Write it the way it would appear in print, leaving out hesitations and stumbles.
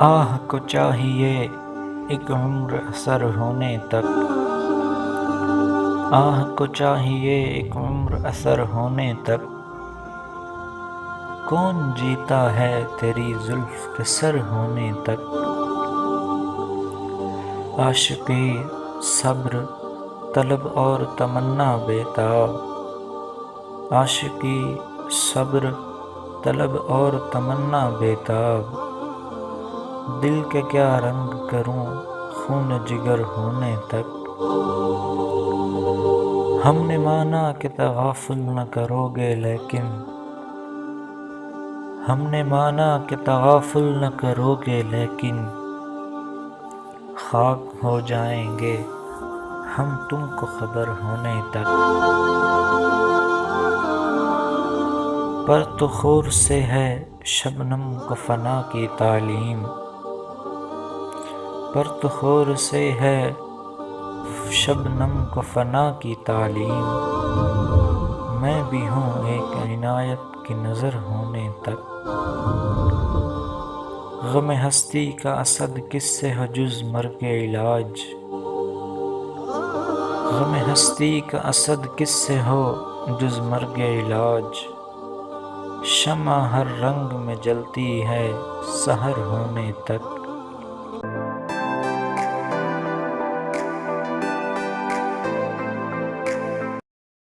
آہ کو چاہیے ایک عمر اثر ہونے تک، آہ کو چاہیے ایک عمر اثر ہونے تک، کون جیتا ہے تیری زلف کے سر ہونے تک۔ عاشقی صبر طلب اور تمنا بےتاب، عاشقی صبر طلب اور تمنا بےتاب، دل کے کیا رنگ کروں خون جگر ہونے تک۔ ہم نے مانا کہ تغافل نہ کرو گے لیکن، ہم نے مانا کہ تغافل نہ کرو گے لیکن، خاک ہو جائیں گے ہم تم کو خبر ہونے تک۔ پر تو خور سے ہے شبنم کو فنا کی تعلیم، پر تو خور سے ہے شبنم کو فنا کی تعلیم، میں بھی ہوں ایک عنایت کی نظر ہونے تک۔ غم ہستی کا اسد کس سے ہو جز مرگ علاج، غم ہستی کا اسد کس سے ہو جز مرگ علاج، شمع ہر رنگ میں جلتی ہے سحر ہونے تک۔